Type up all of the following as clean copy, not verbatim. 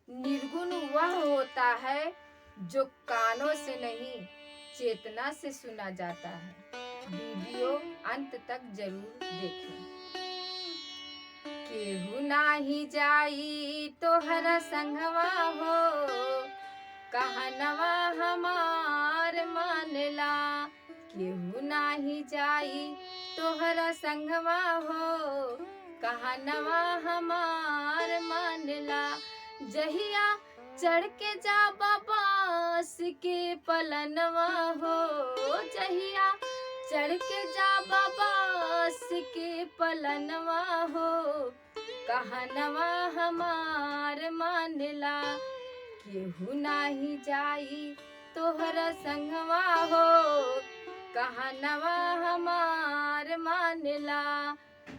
निर्गुण वह होता है जो कानों से नहीं चेतना से सुना जाता है। वीडियो अंत तक जरूर देखें। केहू नाही जाई तोहरा संगवा हो, कहनवा हमार मानला। केहू नाही जाई तोहरा संगवा हो, कहनवा हमार मानला। जहिया चढ़ के जा बास के पलनवा हो, जहिया चढ़ के जा बास के पलनवा हो, कहनवा हमार मानला। केहू नाही जाई तोहरा संगवा हो, कहनवा हमार मानला।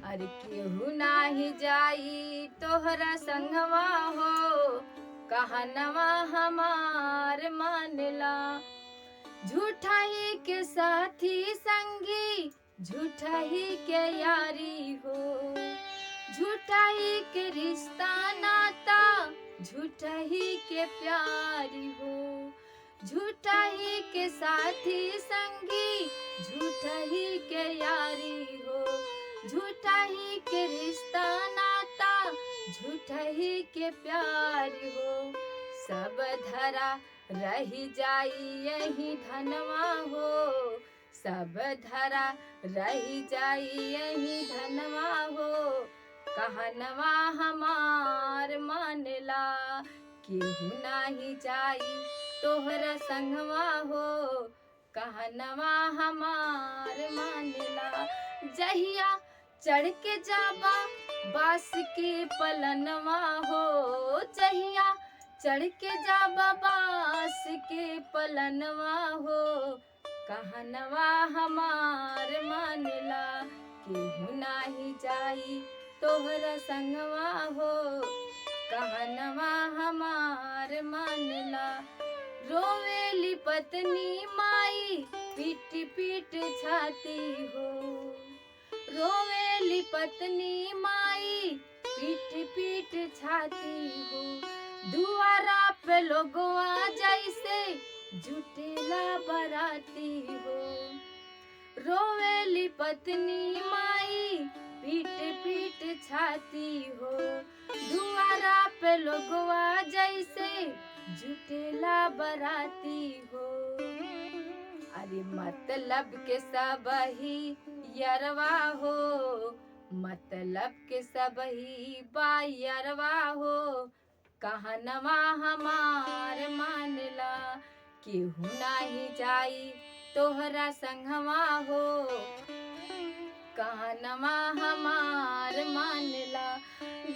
अरे केहू नाही जाई तोहरा संगवा हो, कहनवा हमार मानला। झूठा ही के साथी संगी, झूठा ही के यारी हो, झूठा ही के रिश्ता नाता, झूठा ही के प्यारी हो। झूठा ही के साथी संगी, झूठा ही के यारी हो, झूठा ही के रिश्ता नाता, झूठा ही के प्यारी हो। सब धरा रही जाई यही धनवा हो, सब धरा रही जाई यही धनवा हो, कहनवा हमार मानला। केहू नाही जाई तोहरा संगवा हो, कहनवा हमार मानला। जहिया चढ़ के जाबा बास के पलनवा हो, जहिया चढ़ के जाबा बास के पलनवा हो, कहनवा हमार मानला। केहू नाही जाई तोहरा संगवा हो, कहनवा हमार मानला। रोवेली पत्नी माई पीट पीट छाती हो, रोवेली पत्नी माई पीट पीट छाती हो। दुआरा पे लोगवा जैसे जुटेला बराती हो, रोवेली पत्नी माई पीट पीट छाती हो। दुआरा पे लोगवा जैसे जुटेला बराती हो। अरे मतलब के सब ही यरवा हो, मतलब के सब ही बायरवा हो, कहनवा हमार मानला। केहू नाही जाई तोहरा संगवा हो, कहनवा हमार मानला।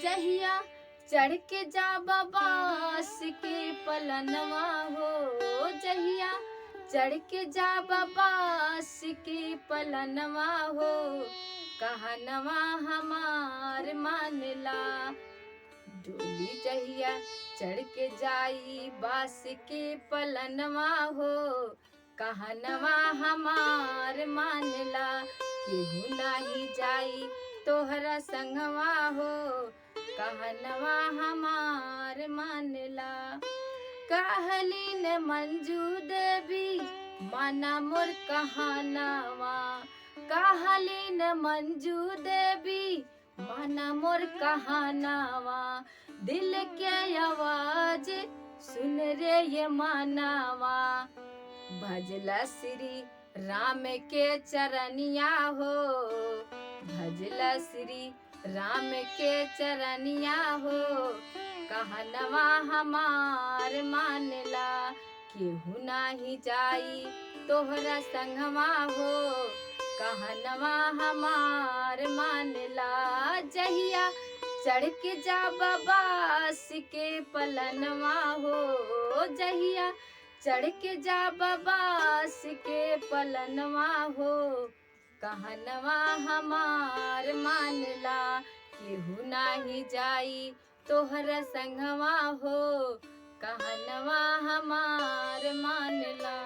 जहिया चढ़ के जाबा बास के पलनवा हो, जहिया चढ़ के जाबा बास के पलनवा हो, कहनवा हमार मानला। डोली जहिया चढ़ के जाई बास के पलनवा हो, कहनवा हमार मानला। केहू नाही जाई तोहरा संगवा हो, कहनवा हमार मानला। कहली न मंजू देवी माना मोर कहनावा, कहली न मंजू देवी माना मोर कहनावा। दिल के आवाज सुन रे ये मानावा, भजला श्री राम के चरनिया हो, भजला श्री राम के चरनिया हो, कहनवा हमार मानला। केहू नाही जाई तोहरा संगवा हो, कहनवा हमार मानला। जहिया चढ़ के जाबा बास के पलनवा हो, जहिया चढ़ के जाबा बास के पलनवा हो, कहनवा हमार मानला। केहू नाही जाई तोहरा संगवा हो, कहनवा हमार मानला।